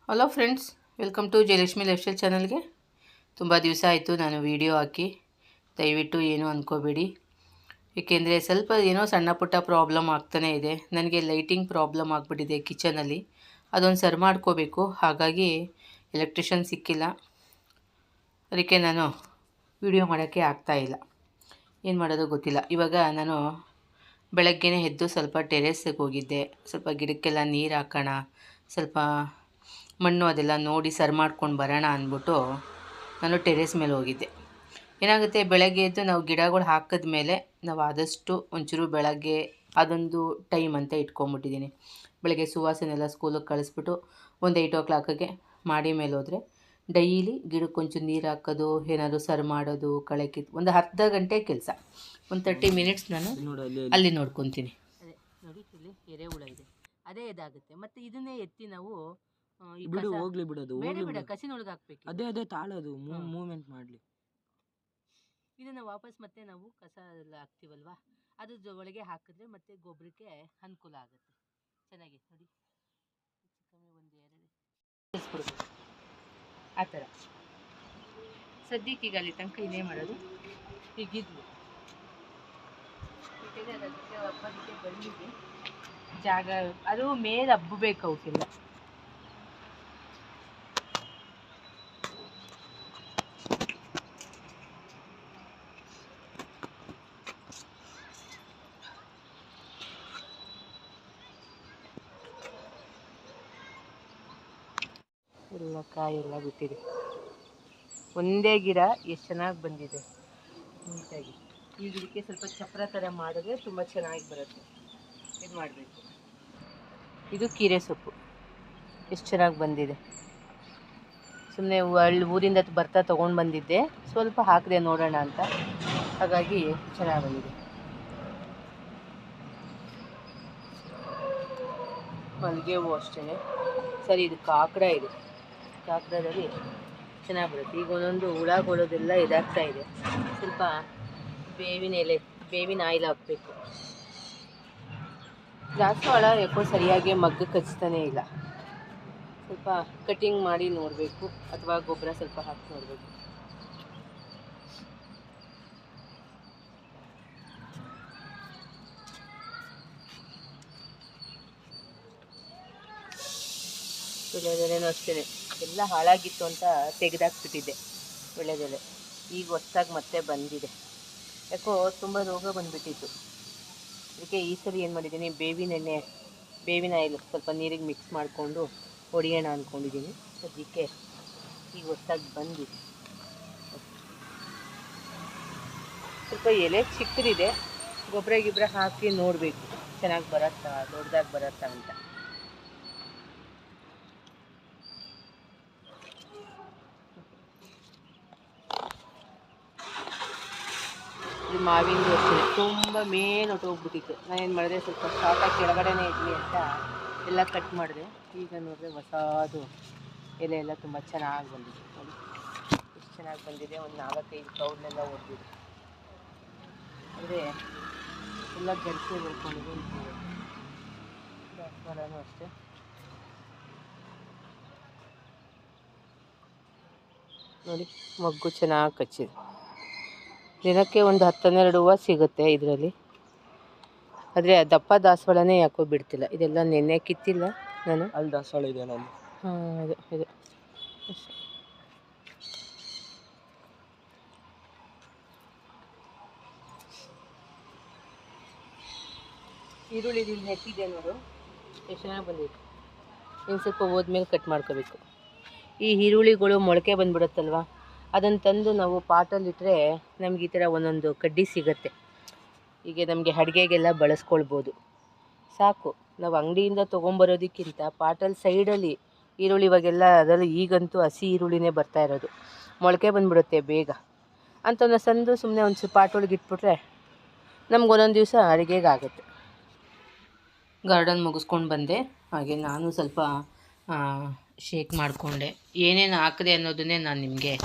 Hello friends, welcome to Jayalakshmi lifestyle ಚಾನಲ್ಗೆ. ತುಂಬ ದಿವಸ ಆಯಿತು ನಾನು ವಿಡಿಯೋ ಹಾಕಿ. ದಯವಿಟ್ಟು ಏನೂ ಅಂದ್ಕೋಬೇಡಿ. ಏಕೆಂದರೆ ಸ್ವಲ್ಪ ಏನೋ ಸಣ್ಣ ಪುಟ್ಟ ಪ್ರಾಬ್ಲಮ್ ಆಗ್ತಾನೇ ಇದೆ. ನನಗೆ ಲೈಟಿಂಗ್ ಪ್ರಾಬ್ಲಮ್ ಆಗಿಬಿಟ್ಟಿದೆ ಕಿಚನಲ್ಲಿ. ಅದೊಂದು ಸರಿ ಮಾಡ್ಕೋಬೇಕು. ಹಾಗಾಗಿ ಎಲೆಕ್ಟ್ರಿಷಿಯನ್ ಸಿಕ್ಕಿಲ್ಲ. ಅದಕ್ಕೆ ನಾನು ವಿಡಿಯೋ ಮಾಡೋಕ್ಕೆ ಆಗ್ತಾಯಿಲ್ಲ. ಏನು ಮಾಡೋದು ಗೊತ್ತಿಲ್ಲ. ಇವಾಗ ನಾನು ಬೆಳಗ್ಗೆನೇ ಎದ್ದು ಸ್ವಲ್ಪ ಟೆರೆಸ್ಸಿಗೆ ಹೋಗಿದ್ದೆ. ಸ್ವಲ್ಪ ಗಿಡಕ್ಕೆಲ್ಲ ನೀರು ಹಾಕೋಣ, ಸ್ವಲ್ಪ ಮಣ್ಣು ಅದೆಲ್ಲ ನೋಡಿ ಸರಿ ಮಾಡ್ಕೊಂಡು ಬರೋಣ ಅಂದ್ಬಿಟ್ಟು ನಾನು ಟೆರೆಸ್ ಮೇಲೆ ಹೋಗಿದ್ದೆ. ಏನಾಗುತ್ತೆ, ಬೆಳಗ್ಗೆ ಎದ್ದು ನಾವು ಗಿಡಗಳು ಹಾಕಿದ ಮೇಲೆ ನಾವು ಆದಷ್ಟು ಒಂಚೂರು ಬೆಳಗ್ಗೆ ಅದೊಂದು ಟೈಮ್ ಅಂತ ಇಟ್ಕೊಂಬಿಟ್ಟಿದ್ದೀನಿ. ಬೆಳಗ್ಗೆ ಸುವಾಸನೆಲ್ಲ ಸ್ಕೂಲಿಗೆ ಕಳಿಸ್ಬಿಟ್ಟು ಒಂದು 8 o'clockಗೆ ಮಾಡಿ ಮೇಲೆ ಹೋದರೆ ಡೈಲಿ ಗಿಡಕ್ಕೆ ಒಂಚೂರು ನೀರು ಹಾಕೋದು, ಏನಾದರೂ ಸರಿ ಮಾಡೋದು, ಕಳೆ ಕಿತ್ತು ಒಂದು ಅರ್ಧ ಗಂಟೆ ಕೆಲಸ. ಒಂದು 30 minutes ನಾನು ಅಲ್ಲಿ ನೋಡ್ಕೊತೀನಿ. ಅದೇ ನೋಡಿ, ಇಲ್ಲಿ ಎರೆಹುಳ ಇದೆ, ಅದೇ ಇದಾಗುತ್ತೆ. ಮತ್ತು ಇದನ್ನೇ ಎತ್ತಿ ನಾವು ಬಿಡು ಹೋಗ್ಲಿ ಬಿಡೋದು ಬೇಡ ಕಸಿನೊಳಗೆ ಹಾಕ್ಬೇಕು. ಅದೇ ತಾಳೋದು ಮೂವ್ಮೆಂಟ್ ಮಾಡಲಿ. ಇದನ್ನು ವಾಪಸ್ ಮತ್ತೆ ನಾವು ಕಸ ಎಲ್ಲ ಹಾಕ್ತೀವಲ್ವಾ, ಅದ್ರ ಒಳಗೆ ಹಾಕಿದ್ರೆ ಮತ್ತೆ ಗೊಬ್ಬರಕ್ಕೆ ಅನುಕೂಲ ಆಗುತ್ತೆ. ಚೆನ್ನಾಗಿ ನೋಡಿ, ಕಮ್ಮಿ ಒಂದು 2 ಕಲಿಸ್ಬಿಡ್ಬೇಕು ಆ ಥರ. ಸದ್ಯಕ್ಕೆ ಈಗ ಅಲ್ಲಿ ತನಕ ಇನ್ನೇ ಮಾಡೋದು, ಹೀಗಿದ್ವು. ಯಾಕೆಂದರೆ ಅದಕ್ಕೆ ಹಬ್ಬದಕ್ಕೆ ಬಳ್ಳಿಗೆ ಜಾಗ ಅದು ಮೇಲೆ ಹಬ್ಬಬೇಕು ಅವಕ್ಕೆಲ್ಲ. ಎಲ್ಲ ಕಾಯೆಲ್ಲ ಬಿಟ್ಟಿದೆ. ಒಂದೇ ಗಿಡ ಎಷ್ಟು ಚೆನ್ನಾಗಿ ಬಂದಿದೆ ನೀಟಾಗಿ. ಈ ಗಿಡಕ್ಕೆ ಸ್ವಲ್ಪ ಚಪ್ರ ಥರ ಮಾಡಿದ್ರೆ ತುಂಬ ಚೆನ್ನಾಗಿ ಬರುತ್ತೆ. ಇದು ಮಾಡಬೇಕು. ಇದು ಕೀರೆ ಸೊಪ್ಪು ಎಷ್ಟು ಚೆನ್ನಾಗಿ ಬಂದಿದೆ. ಸುಮ್ಮನೆ ಊರಿಂದ ಬರ್ತಾ ತೊಗೊಂಡು ಬಂದಿದ್ದೆ, ಸ್ವಲ್ಪ ಹಾಕಿದೆ ನೋಡೋಣ ಅಂತ, ಹಾಗಾಗಿ ಚೆನ್ನಾಗಿ ಬಂದಿದೆ. ಮಲ್ಲಿಗೆ ಹೂವು ಅಷ್ಟೇ. ಸರಿ, ಇದು ಕಾಕಡ ಇದೆ. ಕಾಕಡದಲ್ಲಿ ಚೆನ್ನಾಗಿ ಬರುತ್ತೆ. ಈಗ ಒಂದೊಂದು ಹುಳಗಳದೆಲ್ಲ ಇದಾಗ್ತಾ ಇದೆ. ಸ್ವಲ್ಪ ಬೇವಿನ ಆಯಿಲ್ ಹಾಕಬೇಕು. ದಾಸವಾಳ ಯಾಕೋ ಸರಿಯಾಗಿ ಮಗ್ಗಕ್ಕೆ ಹಚ್ತಾನೇ ಇಲ್ಲ. ಸ್ವಲ್ಪ ಕಟಿಂಗ್ ಮಾಡಿ ನೋಡಬೇಕು, ಅಥವಾ ಗೊಬ್ಬರ ಸ್ವಲ್ಪ ಹಾಕಿ ನೋಡಬೇಕು. ವೀಳ್ಯದೆಲೆನೂ ಅಷ್ಟೇ, ಎಲ್ಲ ಹಾಳಾಗಿತ್ತು ಅಂತ ತೆಗೆದಾಕ್ಬಿಟ್ಟಿದ್ದೆ ವೀಳ್ಯದೆಲೆ. ಈಗ ಹೊಸ್ದಾಗಿ ಮತ್ತೆ ಬಂದಿದೆ. ಯಾಕೋ ತುಂಬ ರೋಗ ಬಂದುಬಿಟ್ಟಿತ್ತು. ಅದಕ್ಕೆ ಈ ಸರಿ ಏನು ಮಾಡಿದ್ದೀನಿ, ಬೇವಿನ ಆಯಿಲ್ ಸ್ವಲ್ಪ ನೀರಿಗೆ ಮಿಕ್ಸ್ ಮಾಡಿಕೊಂಡು ಹೊಡಿಯೋಣ ಅಂದ್ಕೊಂಡಿದ್ದೀನಿ. ಸದ್ಯಕ್ಕೆ ಈಗ ಹೊಸ್ದಾಗಿ ಬಂದಿದೆ. ಸ್ವಲ್ಪ ಎಲೆ ಚಿಕ್ಕದಿದೆ, ಗೊಬ್ಬರ ಹಾಕಿ ನೋಡಬೇಕು ಚೆನ್ನಾಗಿ ಬರುತ್ತಾ, ದೊಡ್ಡದಾಗಿ ಬರುತ್ತಾ ಅಂತ. ಮಾವಿನ ಅಷ್ಟೇ ತುಂಬ ಮೇಲೆ ಹೊಟ್ಟೋಗ್ಬಿಟ್ಟಿತ್ತು. ನಾನೇನು ಮಾಡಿದೆ, ಸ್ವಲ್ಪ ಶಾರ್ಟಾಗಿ ಕೆಳಗಡೆನೇ ಇರಲಿ ಅಂತ ಎಲ್ಲ ಕಟ್ ಮಾಡಿದೆ. ಈಗ ನೋಡಿದ್ರೆ ಹೊಸದು ಎಲೆ ಎಲ್ಲ ತುಂಬ ಚೆನ್ನಾಗಿ ಬಂದಿದೆ. ನೋಡಿ ಎಷ್ಟು ಚೆನ್ನಾಗಿ ಬಂದಿದೆ. ಒಂದು 4-5 ಕೌಡ್ಲೆಲ್ಲ ಹೊಡೆದಿದೆ. ಅಂದರೆ ಎಲ್ಲ ಗರಿಕೆ ಬೆಳ್ಕೊಂಡಿದೆ. ದಾಸವಾಳನೂ ಅಷ್ಟೇ. ನೋಡಿ, ಮಗ್ಗು ಚೆನ್ನಾಗಿ ಕಚ್ಚಿದೆ. ದಿನಕ್ಕೆ ಒಂದು 10-12 ಹೂವು ಸಿಗುತ್ತೆ ಇದರಲ್ಲಿ. ಆದರೆ ದಪ್ಪ ದಾಸವಾಳನೇ ಯಾಕೋ ಬಿಡ್ತಿಲ್ಲ. ಇದೆಲ್ಲ ನೆನ್ನೆ ಕಿತ್ತಿಲ್ಲ ನಾನು. ಅಲ್ಲಿ ದಾಸವಾಳ ಇದೆ ನಾನು. ಇದು ಈರುಳ್ಳಿ ನೆಟ್ಟಿದೆ ನೋಡು, ಎಷ್ಟು ಚೆನ್ನಾಗಿ ಬಂದಿದೆ. ಇನ್ನು ಸ್ವಲ್ಪ ಹೋದ್ಮೇಲೆ ಕಟ್ ಮಾಡ್ಕೋಬೇಕು. ಈ ಈರುಳ್ಳಿಗಳು ಮೊಳಕೆ ಬಂದ್ಬಿಡುತ್ತಲ್ವ, ಅದನ್ನು ತಂದು ನಾವು ಪಾಟಲ್ಲಿಟ್ಟರೆ ನಮ್ಗೆ ಈ ಥರ ಒಂದೊಂದು ಕಡ್ಡಿ ಸಿಗುತ್ತೆ. ಹೀಗೆ ನಮಗೆ ಅಡುಗೆಗೆಲ್ಲ ಬಳಸ್ಕೊಳ್ಬೋದು. ಸಾಕು, ನಾವು ಅಂಗಡಿಯಿಂದ ತೊಗೊಂಬರೋದಕ್ಕಿಂತ ಪಾಟಲ್ಲಿ ಸೈಡಲ್ಲಿ ಈರುಳ್ಳಿ ಇವಾಗೆಲ್ಲ ಅದರಲ್ಲಿ ಈಗಂತೂ ಹಸಿ ಈರುಳ್ಳಿನೇ ಬರ್ತಾ ಇರೋದು, ಮೊಳಕೆ ಬಂದುಬಿಡುತ್ತೆ ಬೇಗ. ಅಂಥವನ್ನ ತಂದು ಸುಮ್ಮನೆ ಒಂದು ಸ್ವಲ್ಪ ಪಾಟೊಳಗೆ ಇಟ್ಬಿಟ್ರೆ ನಮ್ಗೆ ಒಂದೊಂದು ದಿವಸ ಅಡುಗೆಗೆ ಆಗುತ್ತೆ. ಗಾರ್ಡನ್ ಮುಗಿಸ್ಕೊಂಡು ಬಂದೆ. ಹಾಗೆ ನಾನು ಸ್ವಲ್ಪ ಶೇಕ್ ಮಾಡಿಕೊಂಡೆ. ಏನೇನು ಹಾಕಿದೆ ಅನ್ನೋದನ್ನೇ ನಾನು ನಿಮಗೆ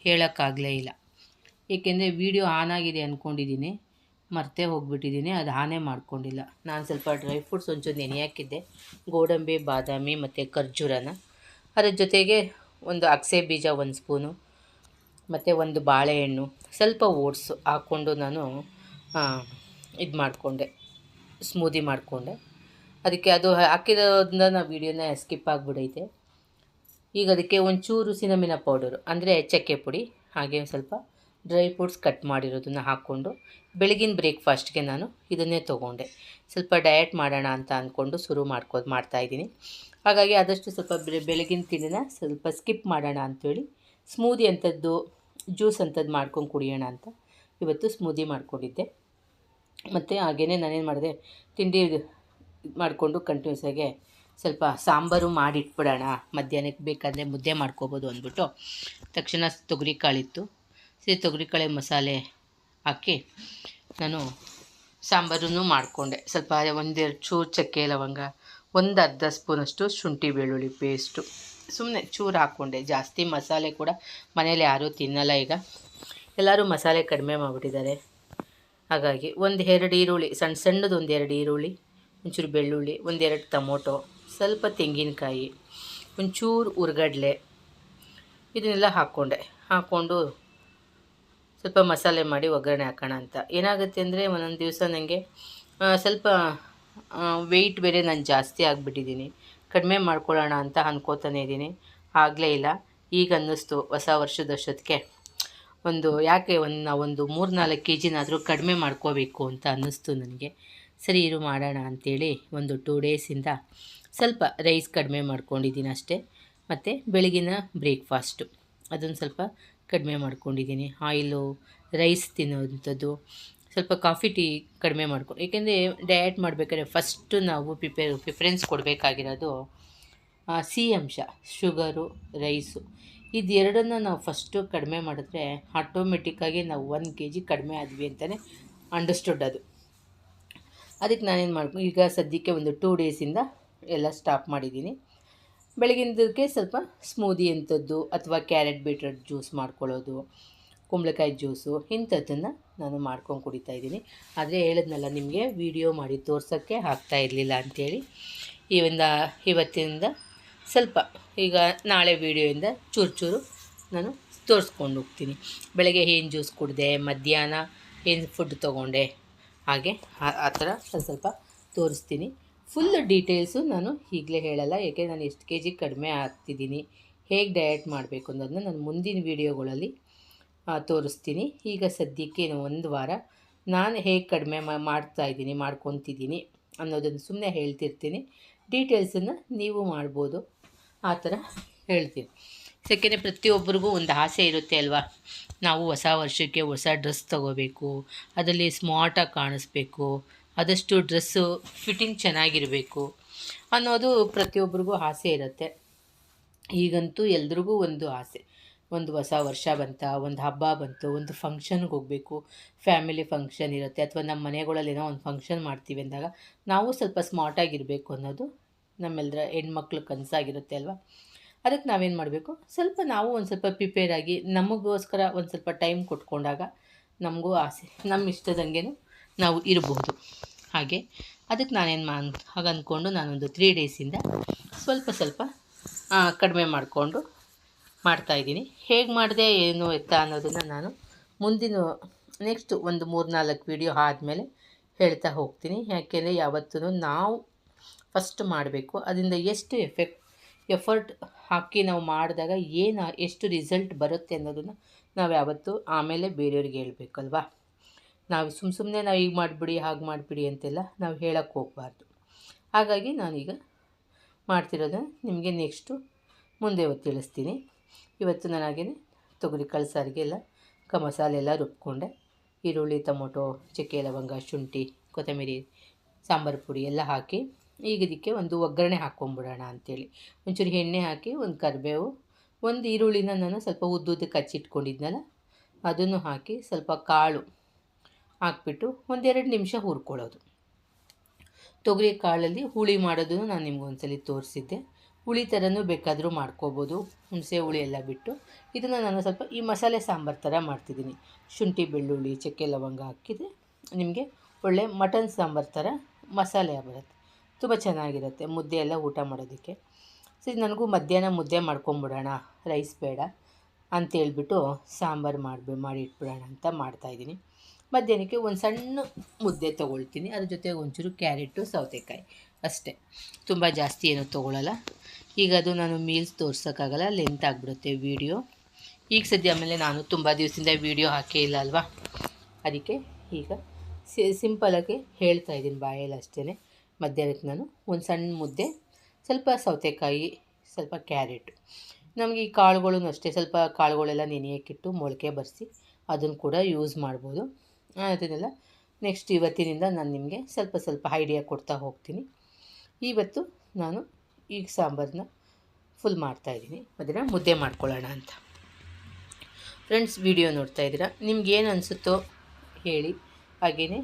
ಹೇಳೋಕ್ಕಾಗಲೇ ಇಲ್ಲ. ಏಕೆಂದರೆ ವಿಡಿಯೋ ಆನ್ ಆಗಿದೆ ಅಂದ್ಕೊಂಡಿದ್ದೀನಿ, ಮರ್ತೇ ಹೋಗ್ಬಿಟ್ಟಿದ್ದೀನಿ. ಅದು ಆನೇ ಮಾಡ್ಕೊಂಡಿಲ್ಲ. ನಾನು ಸ್ವಲ್ಪ ಡ್ರೈ ಫ್ರೂಟ್ಸ್ ಒಂಚೂರು ನೆನೆ ಹಾಕಿದ್ದೆ, ಗೋಡಂಬಿ, ಬಾದಾಮಿ ಮತ್ತು ಖರ್ಜೂರನ. ಅದರ ಜೊತೆಗೆ ಒಂದು ಅಗಸೆ ಬೀಜ 1 ಸ್ಪೂನು ಮತ್ತು ಒಂದು ಬಾಳೆಹಣ್ಣು, ಸ್ವಲ್ಪ ಓಟ್ಸು ಹಾಕ್ಕೊಂಡು ನಾನು ಇದು ಮಾಡಿಕೊಂಡೆ, ಸ್ಮೂದಿ ಮಾಡಿಕೊಂಡೆ. ಅದಕ್ಕೆ ಅದು ಹಾಕಿರೋದ್ರಿಂದ ನಾವು ವೀಡಿಯೋನ ಸ್ಕಿಪ್ ಆಗಿಬಿಡೈತೆ. ಈಗ ಅದಕ್ಕೆ ಒಂಚೂರು ಸಿನಮಿನ ಪೌಡರು ಅಂದರೆ ಚಕ್ಕೆ ಪುಡಿ, ಹಾಗೆ ಸ್ವಲ್ಪ ಡ್ರೈ ಫ್ರೂಟ್ಸ್ ಕಟ್ ಮಾಡಿರೋದನ್ನು ಹಾಕ್ಕೊಂಡು ಬೆಳಗಿನ ಬ್ರೇಕ್ಫಾಸ್ಟ್ಗೆ ನಾನು ಇದನ್ನೇ ತೊಗೊಂಡೆ. ಸ್ವಲ್ಪ ಡಯಟ್ ಮಾಡೋಣ ಅಂತ ಅಂದ್ಕೊಂಡು ಮಾಡ್ತಾಯಿದ್ದೀನಿ. ಹಾಗಾಗಿ ಆದಷ್ಟು ಸ್ವಲ್ಪ ಬೆಳಗಿನ ತಿಂಡಿನ ಸ್ವಲ್ಪ ಸ್ಕಿಪ್ ಮಾಡೋಣ ಅಂಥೇಳಿ ಸ್ಮೂದಿ ಅಂಥದ್ದು, ಜ್ಯೂಸ್ ಅಂಥದ್ದು ಮಾಡ್ಕೊಂಡು ಕುಡಿಯೋಣ ಅಂತ ಇವತ್ತು ಸ್ಮೂದಿ ಮಾಡ್ಕೊಂಡಿದ್ದೆ. ಮತ್ತು ಹಾಗೆಯೇ ನಾನೇನು ಮಾಡಿದೆ, ತಿಂಡಿ ಮಾಡಿಕೊಂಡು ಕಂಟಿನ್ಯೂಸ್ ಆಗಿ ಸ್ವಲ್ಪ ಸಾಂಬಾರು ಮಾಡಿಟ್ಬಿಡೋಣ, ಮಧ್ಯಾಹ್ನಕ್ಕೆ ಬೇಕಾದರೆ ಮುದ್ದೆ ಮಾಡ್ಕೋಬೋದು ಅಂದ್ಬಿಟ್ಟು ತಕ್ಷಣ ತೊಗರಿಕಾಳಿತ್ತು. ತೊಗರಿಕಾಳೆ ಮಸಾಲೆ ಹಾಕಿ ನಾನು ಸಾಂಬಾರನ್ನು ಮಾಡಿಕೊಂಡೆ. ಸ್ವಲ್ಪ 1-2 ಚೂರು ಚಕ್ಕೆ ಲವಂಗ, ಒಂದು ಅರ್ಧ ಸ್ಪೂನಷ್ಟು ಶುಂಠಿ ಬೆಳ್ಳುಳ್ಳಿ ಪೇಸ್ಟು ಸುಮ್ಮನೆ ಚೂರು ಹಾಕ್ಕೊಂಡೆ. ಜಾಸ್ತಿ ಮಸಾಲೆ ಕೂಡ ಮನೇಲಿ ಯಾರೂ ತಿನ್ನಲ್ಲ, ಈಗ ಎಲ್ಲರೂ ಮಸಾಲೆ ಕಡಿಮೆ ಮಾಡಿಬಿಟ್ಟಿದ್ದಾರೆ. ಹಾಗಾಗಿ 1-2 ಈರುಳ್ಳಿ, ಸಣ್ಣದು 1-2 ಈರುಳ್ಳಿ, ಒಂಚೂರು ಬೆಳ್ಳುಳ್ಳಿ, 1-2 ಟೊಮೊಟೊ, ಸ್ವಲ್ಪ ತೆಂಗಿನಕಾಯಿ, ಒಂಚೂರು ಉರ್ಗಡ್ಲೆ, ಇದನ್ನೆಲ್ಲ ಹಾಕ್ಕೊಂಡು ಸ್ವಲ್ಪ ಮಸಾಲೆ ಮಾಡಿ ಒಗ್ಗರಣೆ ಹಾಕೋಣ ಅಂತ. ಏನಾಗುತ್ತೆ ಅಂದರೆ ಒಂದೊಂದು ದಿವಸ ನನಗೆ ಸ್ವಲ್ಪ ವೆಯ್ಟ್ ಬೇರೆ ನಾನು ಜಾಸ್ತಿ ಆಗಿಬಿಟ್ಟಿದ್ದೀನಿ, ಕಡಿಮೆ ಮಾಡ್ಕೊಳ್ಳೋಣ ಅಂತ ಅಂದ್ಕೋತಾನೆ ಇದ್ದೀನಿ, ಆಗಲೇ ಇಲ್ಲ. ಈಗ ಅನ್ನಿಸ್ತು ಹೊಸ ವರ್ಷದಷ್ಟೊತ್ತಿಗೆ ಯಾಕೆ ಒಂದು 3-4 kgನಾದರೂ ಕಡಿಮೆ ಮಾಡ್ಕೋಬೇಕು ಅಂತ ಅನ್ನಿಸ್ತು ನನಗೆ. ಸರಿ ಇರು ಮಾಡೋಣ ಅಂಥೇಳಿ ಒಂದು 2 ಡೇಸಿಂದ ಸ್ವಲ್ಪ ರೈಸ್ ಕಡಿಮೆ ಮಾಡ್ಕೊಂಡಿದ್ದೀನಿ ಅಷ್ಟೇ. ಮತ್ತು ಬೆಳಗಿನ ಬ್ರೇಕ್ಫಾಸ್ಟು ಅದನ್ನು ಸ್ವಲ್ಪ ಕಡಿಮೆ ಮಾಡ್ಕೊಂಡಿದ್ದೀನಿ. ಆಯಿಲು, ರೈಸ್ ತಿನ್ನೋವಂಥದ್ದು, ಸ್ವಲ್ಪ ಕಾಫಿ ಟೀ ಕಡಿಮೆ ಮಾಡ್ಕೊಂಡು. ಏಕೆಂದರೆ ಡಯಟ್ ಮಾಡಬೇಕಾದ್ರೆ ಫಸ್ಟು ನಾವು ಪ್ರಿಫರೆನ್ಸ್ ಕೊಡಬೇಕಾಗಿರೋದು ಸಿಹಿ ಅಂಶ, ಶುಗರು, ರೈಸು, ಇದೆರಡನ್ನು ನಾವು ಫಸ್ಟು ಕಡಿಮೆ ಮಾಡಿದ್ರೆ ಆಟೋಮೆಟಿಕ್ಕಾಗಿ ನಾವು 1 kg ಕಡಿಮೆ ಆದ್ವಿ ಅಂತಲೇ ಅಂಡರ್ಸ್ಟುಡ್ ಅದು. ಅದಕ್ಕೆ ನಾನೇನು ಮಾಡ್ಕೊಂಡು ಈಗ ಸದ್ಯಕ್ಕೆ ಒಂದು 2 ಡೇಸಿಂದ ಎಲ್ಲ ಸ್ಟಾಪ್ ಮಾಡಿದ್ದೀನಿ. ಬೆಳಗಿನದಕ್ಕೆ ಸ್ವಲ್ಪ ಸ್ಮೂದಿ ಅಂಥದ್ದು ಅಥವಾ ಕ್ಯಾರೆಟ್ ಬೀಟ್ರೂಟ್ ಜ್ಯೂಸ್ ಮಾಡ್ಕೊಳ್ಳೋದು, ಕುಂಬಳಕಾಯಿ ಜ್ಯೂಸು, ಇಂಥದ್ದನ್ನು ನಾನು ಮಾಡ್ಕೊಂಡು ಕುಡಿತಾಯಿದ್ದೀನಿ. ಆದರೆ ಹೇಳಿದ್ನಲ್ಲ ನಿಮಗೆ ವೀಡಿಯೋ ಮಾಡಿ ತೋರ್ಸೋಕ್ಕೆ ಆಗ್ತಾಯಿರಲಿಲ್ಲ ಅಂಥೇಳಿ. ಇವತ್ತಿಂದ ಸ್ವಲ್ಪ ಈಗ ನಾಳೆ ವೀಡಿಯೋಯಿಂದ ಚೂರು ನಾನು ತೋರಿಸ್ಕೊಂಡು ಹೋಗ್ತೀನಿ. ಬೆಳಗ್ಗೆ ಏನು ಜ್ಯೂಸ್ ಕುಡಿದೆ, ಮಧ್ಯಾಹ್ನ ಏನು ಫುಡ್ ತೊಗೊಂಡೆ, ಹಾಗೆ ಆ ಥರ ಸ್ವಲ್ಪ ತೋರಿಸ್ತೀನಿ. ಫುಲ್ ಡೀಟೇಲ್ಸು ನಾನು ಈಗಲೇ ಹೇಳಲ್ಲ, ಏಕೆ ನಾನು ಎಷ್ಟು kg ಕಡಿಮೆ ಆಗ್ತಿದ್ದೀನಿ, ಹೇಗೆ ಡಯಟ್ ಮಾಡಬೇಕು ಅನ್ನೋದನ್ನ ನಾನು ಮುಂದಿನ ವೀಡಿಯೋಗಳಲ್ಲಿ ತೋರಿಸ್ತೀನಿ. ಈಗ ಸದ್ಯಕ್ಕೆ 1 ವಾರ ನಾನು ಹೇಗೆ ಕಡಿಮೆ ಮಾಡ್ಕೊತಿದ್ದೀನಿ ಅನ್ನೋದನ್ನು ಸುಮ್ಮನೆ ಹೇಳ್ತಿರ್ತೀನಿ. ಡೀಟೇಲ್ಸನ್ನು ನೀವು ಮಾಡ್ಬೋದು, ಆ ಥರ ಹೇಳ್ತೀನಿ. ಯಾಕೆಂದರೆ ಪ್ರತಿಯೊಬ್ಬರಿಗೂ ಒಂದು ಆಸೆ ಇರುತ್ತೆ ಅಲ್ವಾ, ನಾವು ಹೊಸ ವರ್ಷಕ್ಕೆ ಹೊಸ ಡ್ರೆಸ್ ತೊಗೋಬೇಕು, ಅದರಲ್ಲಿ ಸ್ಮಾರ್ಟಾಗಿ ಕಾಣಿಸ್ಬೇಕು, ಆದಷ್ಟು ಡ್ರೆಸ್ಸು ಫಿಟ್ಟಿಂಗ್ ಚೆನ್ನಾಗಿರಬೇಕು ಅನ್ನೋದು ಪ್ರತಿಯೊಬ್ಬರಿಗೂ ಆಸೆ ಇರುತ್ತೆ. ಈಗಂತೂ ಎಲ್ರಿಗೂ ಒಂದು ಆಸೆ, ಒಂದು ಹೊಸ ವರ್ಷ ಬಂತ, ಒಂದು ಹಬ್ಬ ಬಂತು, ಒಂದು ಫಂಕ್ಷನ್ಗೆ ಹೋಗಬೇಕು, ಫ್ಯಾಮಿಲಿ ಫಂಕ್ಷನ್ ಇರುತ್ತೆ, ಅಥವಾ ನಮ್ಮ ಮನೆಗಳಲ್ಲಿ ಏನೋ ಒಂದು ಫಂಕ್ಷನ್ ಮಾಡ್ತೀವಿ ಅಂದಾಗ ನಾವು ಸ್ವಲ್ಪ ಸ್ಮಾರ್ಟಾಗಿರಬೇಕು ಅನ್ನೋದು ನಮ್ಮೆಲ್ಲರ ಹೆಣ್ಮಕ್ಳು ಕನಸಾಗಿರುತ್ತೆ ಅಲ್ವಾ. ಅದಕ್ಕೆ ನಾವೇನು ಮಾಡಬೇಕು, ನಾವು ಒಂದು ಸ್ವಲ್ಪ ಪ್ರಿಪೇರಾಗಿ ನಮಗೋಸ್ಕರ ಒಂದು ಸ್ವಲ್ಪ ಟೈಮ್ ಕೊಟ್ಕೊಂಡಾಗ ನಮಗೂ ಆಸೆ, ನಮ್ಮ ಇಷ್ಟದಂಗೆ ನಾವು ಇರಬಹುದು. ಹಾಗೆ ಅದಕ್ಕೆ ನಾನೇನು ಹಾಗೆ ಅಂದ್ಕೊಂಡು ನಾನೊಂದು 3 ಡೇಸಿಂದ ಸ್ವಲ್ಪ ಕಡಿಮೆ ಮಾಡಿಕೊಂಡು ಮಾಡ್ತಾಯಿದ್ದೀನಿ. ಹೇಗೆ ಮಾಡಿದೆ ಏನು ಎತ್ತ ಅನ್ನೋದನ್ನು ನಾನು ಮುಂದಿನ ನೆಕ್ಸ್ಟ್ ಒಂದು 3-4 ವೀಡಿಯೋ ಆದಮೇಲೆ ಹೇಳ್ತಾ ಹೋಗ್ತೀನಿ. ಯಾಕೆಂದರೆ ಯಾವತ್ತೂ ನಾವು ಫಸ್ಟ್ ಮಾಡಬೇಕು, ಅದರಿಂದ ಎಷ್ಟು ಎಫರ್ಟ್ ಹಾಕಿ ನಾವು ಮಾಡಿದಾಗ ಎಷ್ಟು ರಿಸಲ್ಟ್ ಬರುತ್ತೆ ಅನ್ನೋದನ್ನು ನಾವು ಯಾವತ್ತೂ ಆಮೇಲೆ ಬೇರೆಯವ್ರಿಗೆ ಹೇಳಬೇಕಲ್ವಾ. ನಾವು ಸುಮ್ಮನೆ ನಾವು ಈಗ ಮಾಡಿಬಿಡಿ ಹಾಗೆ ಮಾಡಿಬಿಡಿ ಅಂತೆಲ್ಲ ನಾವು ಹೇಳೋಕ್ಕೆ ಹೋಗಬಾರ್ದು. ಹಾಗಾಗಿ ನಾನೀಗ ಮಾಡ್ತಿರೋದನ್ನು ನಿಮಗೆ ನೆಕ್ಸ್ಟು ಮುಂದೆ ತಿಳಿಸ್ತೀನಿ. ಇವತ್ತು ನಾನು ಹಾಗೆಯೇ ತೊಗರಿಕಾಳು ಸಾರಿಗೆಲ್ಲ ಮಸಾಲೆ ಎಲ್ಲ ರುಬ್ಕೊಂಡೆ. ಈರುಳ್ಳಿ, ಟೊಮೊಟೊ, ಚಕ್ಕೆ ಲವಂಗ, ಶುಂಠಿ, ಕೊತ್ತಂಬರಿ, ಸಾಂಬಾರು ಪುಡಿ ಎಲ್ಲ ಹಾಕಿ ಈಗ ಇದಕ್ಕೆ ಒಂದು ಒಗ್ಗರಣೆ ಹಾಕ್ಕೊಂಬಿಡೋಣ ಅಂಥೇಳಿ ಒಂಚೂರು ಎಣ್ಣೆ ಹಾಕಿ, ಒಂದು ಕರಿಬೇವು, ಒಂದು ಈರುಳ್ಳಿನ ನಾನು ಸ್ವಲ್ಪ ಉದ್ದುದ್ದಕ್ಕೆ ಹಚ್ಚಿಟ್ಕೊಂಡಿದ್ನಲ್ಲ ಅದನ್ನು ಹಾಕಿ ಸ್ವಲ್ಪ ಕಾಳು ಹಾಕ್ಬಿಟ್ಟು 1-2 ನಿಮಿಷ ಹುರ್ಕೊಳ್ಳೋದು. ತೊಗರಿ ಕಾಳಲ್ಲಿ ಹುಳಿ ಮಾಡೋದನ್ನು ನಾನು ನಿಮ್ಗೊಂದ್ಸಲಿ ತೋರಿಸಿದ್ದೆ. ಹುಳಿ ಥರನೂ ಬೇಕಾದರೂ ಮಾಡ್ಕೋಬೋದು, ಹುಣಸೆ ಹುಳಿ ಎಲ್ಲ ಬಿಟ್ಟು. ಇದನ್ನು ನಾನು ಸ್ವಲ್ಪ ಈ ಮಸಾಲೆ ಸಾಂಬಾರು ಥರ ಮಾಡ್ತಿದ್ದೀನಿ. ಶುಂಠಿ, ಬೆಳ್ಳುಳ್ಳಿ, ಚಕ್ಕೆ ಲವಂಗ ಹಾಕಿದರೆ ನಿಮಗೆ ಒಳ್ಳೆ ಮಟನ್ ಸಾಂಬಾರು ಥರ ಮಸಾಲೆ ಬರುತ್ತೆ, ತುಂಬ ಚೆನ್ನಾಗಿರುತ್ತೆ ಮುದ್ದೆ ಎಲ್ಲ ಊಟ ಮಾಡೋದಕ್ಕೆ. ಸರಿ ನನಗೂ ಮಧ್ಯಾಹ್ನ ಮುದ್ದೆ ಮಾಡ್ಕೊಂಬಿಡೋಣ, ರೈಸ್ ಬೇಡ ಅಂತೇಳ್ಬಿಟ್ಟು ಸಾಂಬಾರು ಮಾಡಿ ಇಟ್ಬಿಡೋಣ ಅಂತ ಮಾಡ್ತಾಯಿದ್ದೀನಿ. ಮಧ್ಯಾಹ್ನಕ್ಕೆ ಒಂದು ಸಣ್ಣ ಮುದ್ದೆ ತೊಗೊಳ್ತೀನಿ, ಅದ್ರ ಜೊತೆಗೆ ಒಂಚೂರು ಕ್ಯಾರೆಟು ಸೌತೆಕಾಯಿ ಅಷ್ಟೇ, ತುಂಬ ಜಾಸ್ತಿ ಏನೂ ತೊಗೊಳ್ಳಲ್ಲ. ಈಗ ಅದು ನಾನು ಮೀಲ್ಸ್ ತೋರ್ಸೋಕ್ಕಾಗಲ್ಲ, ಲೆಂತ್ ಆಗಿಬಿಡುತ್ತೆ ವೀಡಿಯೋ. ಈಗ ಸದ್ಯ ಆಮೇಲೆ ನಾನು ತುಂಬ ದಿವಸದಿಂದ ವೀಡಿಯೋ ಹಾಕೇ ಇಲ್ಲ ಅಲ್ವಾ, ಅದಕ್ಕೆ ಈಗ ಸಿಂಪಲಾಗಿ ಹೇಳ್ತಾಯಿದ್ದೀನಿ ಬಾಯಲ್ಲಿ ಅಷ್ಟೇ. ಮಧ್ಯಾಹ್ನಕ್ಕೆ ನಾನು ಒಂದು ಸಣ್ಣ ಮುದ್ದೆ, ಸ್ವಲ್ಪ ಸೌತೆಕಾಯಿ, ಸ್ವಲ್ಪ ಕ್ಯಾರೆಟು. ನಮಗೆ ಈ ಕಾಳುಗಳೂ ಅಷ್ಟೇ, ಸ್ವಲ್ಪ ಕಾಳುಗಳೆಲ್ಲ ನೆನೆಯೋಕ್ಕಿಟ್ಟು ಮೊಳಕೆ ಬರೆಸಿ ಅದನ್ನು ಕೂಡ ಯೂಸ್ ಮಾಡ್ಬೋದು. ಅದನ್ನೆಲ್ಲ ನೆಕ್ಸ್ಟ್ ಇವತ್ತಿನಿಂದ ನಾನು ನಿಮಗೆ ಸ್ವಲ್ಪ ಸ್ವಲ್ಪ ಐಡಿಯಾ ಕೊಡ್ತಾ ಹೋಗ್ತೀನಿ. ಇವತ್ತು ನಾನು ಈಗ ಸಾಂಬಾರನ್ನ ಫುಲ್ ಮಾಡ್ತಾಯಿದ್ದೀನಿ, ಅದನ್ನು ಮುದ್ದೆ ಮಾಡ್ಕೊಳ್ಳೋಣ ಅಂತ. ಫ್ರೆಂಡ್ಸ್, ವಿಡಿಯೋ ನೋಡ್ತಾ ಇದ್ದೀರಾ, ನಿಮ್ಗೇನು ಅನಿಸುತ್ತೋ ಹೇಳಿ. ಹಾಗೆಯೇ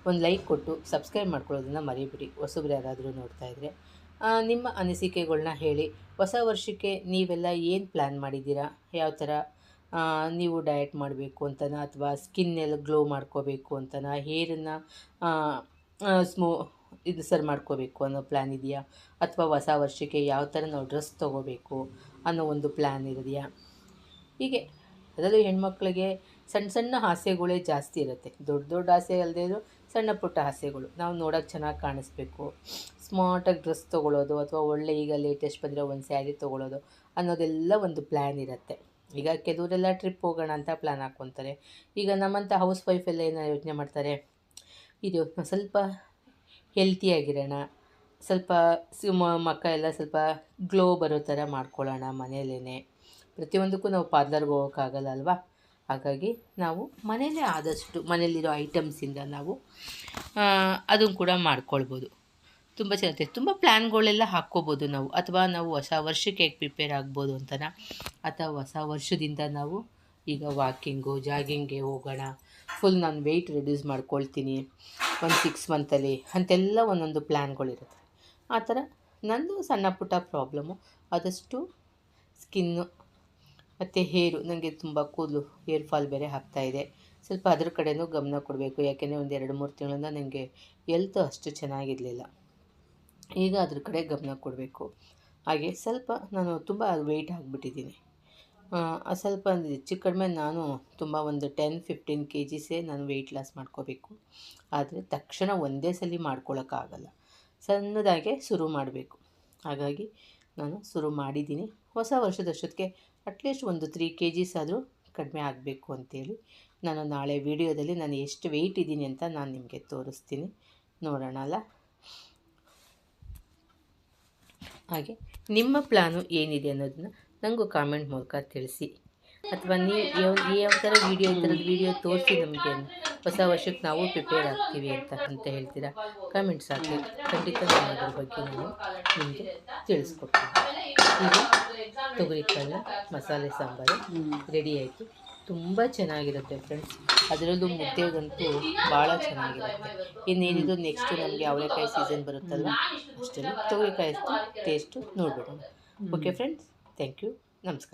ಒಂದು ಲೈಕ್ ಕೊಟ್ಟು ಸಬ್ಸ್ಕ್ರೈಬ್ ಮಾಡ್ಕೊಳ್ಳೋದನ್ನು ಮರಿಬೇಡಿ. ಹೊಸಬ್ರು ಯಾರಾದರೂ ನೋಡ್ತಾಯಿದ್ರೆ ನಿಮ್ಮ ಅನಿಸಿಕೆಗಳನ್ನ ಹೇಳಿ. ಹೊಸ ವರ್ಷಕ್ಕೆ ನೀವೆಲ್ಲ ಏನು ಪ್ಲ್ಯಾನ್ ಮಾಡಿದ್ದೀರಾ? ಯಾವ ಥರ ನೀವು ಡಯಟ್ ಮಾಡಬೇಕು ಅಂತನಾ, ಅಥವಾ ಸ್ಕಿನ್ನೆಲ್ಲ ಗ್ಲೋ ಮಾಡ್ಕೋಬೇಕು ಅಂತನಾ, ಹೇರನ್ನು ಸರಿ ಮಾಡ್ಕೋಬೇಕು ಅನ್ನೋ ಪ್ಲ್ಯಾನ್ ಇದೆಯಾ? ಅಥವಾ ಹೊಸ ವರ್ಷಕ್ಕೆ ಯಾವ ಥರ ನಾವು ಡ್ರೆಸ್ ತೊಗೋಬೇಕು ಅನ್ನೋ ಒಂದು ಪ್ಲ್ಯಾನ್ ಇದೆಯಾ? ಹೀಗೆ ಅದರಲ್ಲೂ ಹೆಣ್ಮಕ್ಳಿಗೆ ಸಣ್ಣ ಸಣ್ಣ ಆಸೆಗಳೇ ಜಾಸ್ತಿ ಇರುತ್ತೆ. ದೊಡ್ಡ ದೊಡ್ಡ ಆಸೆ ಅಲ್ಲದೇ ಇದ್ದರೂ ಸಣ್ಣ ಪುಟ್ಟ ಆಸೆಗಳು. ನಾವು ನೋಡೋಕ್ಕೆ ಚೆನ್ನಾಗಿ ಕಾಣಿಸ್ಬೇಕು, ಸ್ಮಾರ್ಟಾಗಿ ಡ್ರೆಸ್ ತೊಗೊಳ್ಳೋದು, ಅಥವಾ ಒಳ್ಳೆ ಈಗ ಲೇಟೆಸ್ಟ್ ಬಂದಿರೋ ಒಂದು ಸ್ಯಾರಿ ತೊಗೊಳ್ಳೋದು ಅನ್ನೋದೆಲ್ಲ ಒಂದು ಪ್ಲ್ಯಾನ್ ಇರುತ್ತೆ. ಈಗ ಕೆಲವರೆಲ್ಲ ಟ್ರಿಪ್ ಹೋಗೋಣ ಅಂತ ಪ್ಲ್ಯಾನ್ ಹಾಕ್ಕೊತಾರೆ. ಈಗ ನಮ್ಮಂಥ ಹೌಸ್ ವೈಫೆಲ್ಲ ಏನೋ ಯೋಚನೆ ಮಾಡ್ತಾರೆ, ಇದು ಸ್ವಲ್ಪ ಹೆಲ್ತಿಯಾಗಿರೋಣ, ಸ್ವಲ್ಪ ಮಕ್ಕ ಎಲ್ಲ ಸ್ವಲ್ಪ ಗ್ಲೋ ಬರೋ ಥರ ಮಾಡ್ಕೊಳ್ಳೋಣ ಮನೆಯಲ್ಲೇ. ಪ್ರತಿಯೊಂದಕ್ಕೂ ನಾವು ಪಾರ್ಲರ್ಗೆ ಹೋಗೋಕ್ಕಾಗಲ್ಲ ಅಲ್ವಾ, ಹಾಗಾಗಿ ನಾವು ಮನೆಯಲ್ಲೇ ಆದಷ್ಟು ಮನೆಯಲ್ಲಿರೋ ಐಟಮ್ಸಿಂದ ನಾವು ಅದನ್ನು ಕೂಡ ಮಾಡ್ಕೊಳ್ಬೋದು. ತುಂಬ ಚೆನ್ನಾಗಿರುತ್ತೆ. ತುಂಬ ಪ್ಲ್ಯಾನ್ಗಳೆಲ್ಲ ಹಾಕ್ಕೋಬೋದು ನಾವು, ಅಥವಾ ನಾವು ಹೊಸ ವರ್ಷಕ್ಕೆ ಹೇಗೆ ಪ್ರಿಪೇರ್ ಆಗ್ಬೋದು ಅಂತನಾ, ಅಥವಾ ಹೊಸ ವರ್ಷದಿಂದ ನಾವು ಈಗ ವಾಕಿಂಗು ಜಾಗಿಂಗ್ಗೆ ಹೋಗೋಣ, ಫುಲ್ ನಾನು ವೆಯ್ಟ್ ರೆಡ್ಯೂಸ್ ಮಾಡ್ಕೊಳ್ತೀನಿ ಒಂದು 6 ಮಂತಲ್ಲಿ ಅಂತೆಲ್ಲ ಒಂದೊಂದು ಪ್ಲ್ಯಾನ್ಗಳಿರುತ್ತೆ. ಆ ಥರ ನಂದು ಸಣ್ಣ ಪುಟ್ಟ ಪ್ರಾಬ್ಲಮ್ಮು ಆದಷ್ಟು ಸ್ಕಿನ್ನು ಮತ್ತು ಹೇರು, ನನಗೆ ತುಂಬ ಕೂದಲು ಹೇರ್ ಫಾಲ್ ಬೇರೆ ಆಗ್ತಾಯಿದೆ. ಸ್ವಲ್ಪ ಅದ್ರ ಕಡೆಯೂ ಗಮನ ಕೊಡಬೇಕು. ಯಾಕೆಂದರೆ ಒಂದು 2-3 ತಿಂಗಳಿಂದ ನನಗೆ ಹೆಲ್ತ್ ಅಷ್ಟು ಚೆನ್ನಾಗಿರಲಿಲ್ಲ. ಈಗ ಅದ್ರ ಕಡೆ ಗಮನ ಕೊಡಬೇಕು. ಹಾಗೆ ಸ್ವಲ್ಪ ನಾನು ತುಂಬ ವೆಯ್ಟ್ ಆಗಿಬಿಟ್ಟಿದ್ದೀನಿ. ಸ್ವಲ್ಪ ಹೆಚ್ಚು ಕಡಿಮೆ ನಾನು ತುಂಬ ಒಂದು 10-15 kgs ನಾನು ವೆಯ್ಟ್ ಲಾಸ್ ಮಾಡ್ಕೋಬೇಕು. ಆದರೆ ತಕ್ಷಣ ಒಂದೇ ಸಲ ಮಾಡ್ಕೊಳ್ಳೋಕ್ಕಾಗಲ್ಲ, ಸಣ್ಣದಾಗೆ ಶುರು ಮಾಡಬೇಕು. ಹಾಗಾಗಿ ನಾನು ಶುರು ಮಾಡಿದ್ದೀನಿ. ಹೊಸ ವರ್ಷದಷ್ಟೊತ್ತಿಗೆ ಅಟ್ಲೀಸ್ಟ್ ಒಂದು 3 kgs ಆದರೂ ಕಡಿಮೆ ಆಗಬೇಕು ಅಂತೇಳಿ ನಾನು ನಾಳೆ ವೀಡಿಯೋದಲ್ಲಿ ನಾನು ಎಷ್ಟು ವೆಯ್ಟ್ ಇದ್ದೀನಿ ಅಂತ ನಾನು ನಿಮಗೆ ತೋರಿಸ್ತೀನಿ, ನೋಡೋಣ ಅಲ್ಲ. ಹಾಗೆ ನಿಮ್ಮ ಪ್ಲ್ಯಾನು ಏನಿದೆ ಅನ್ನೋದನ್ನ ನನಗೂ ಕಾಮೆಂಟ್ ಮೂಲಕ ತಿಳಿಸಿ. ಅಥವಾ ನೀವು ಯಾವ ಥರ ವೀಡಿಯೋ ಈ ಥರದ ವೀಡಿಯೋ ತೋರಿಸಿ ನಮಗೆ ಹೊಸ ವರ್ಷಕ್ಕೆ ನಾವು ಪ್ರಿಪೇರ್ ಆಗ್ತೀವಿ ಅಂತ ಹೇಳ್ತೀರಾ, ಕಮೆಂಟ್ಸ್ ಹಾಕಿ. ಖಂಡಿತ ನಾನು ಅದ್ರ ಬಗ್ಗೆ ನಾನು ನಿಮಗೆ ತಿಳಿಸ್ಕೊಡ್ತೀನಿ. ಈಗ ತೊಗರಿಕಾಳು ಮಸಾಲೆ ಸಾಂಬಾರು ರೆಡಿ ಆಯಿತು. ತುಂಬ ಚೆನ್ನಾಗಿರುತ್ತೆ ಫ್ರೆಂಡ್ಸ್, ಅದರಲ್ಲೂ ಮುದ್ದೆಗಂತೂ ಭಾಳ ಚೆನ್ನಾಗಿರುತ್ತೆ. ಇನ್ನೇನಿದು ನೆಕ್ಸ್ಟು ನಮಗೆ ಅವರೆಕಾಯಿ ಸೀಸನ್ ಬರುತ್ತಲ್ವ, ಅಷ್ಟರಲ್ಲಿ ತೊಗರಿಕಾಯಿ ಟೇಸ್ಟು ನೋಡ್ಬಿಡೋಣ. ಓಕೆ ಫ್ರೆಂಡ್ಸ್, ಥ್ಯಾಂಕ್ ಯು, ನಮಸ್ಕಾರ.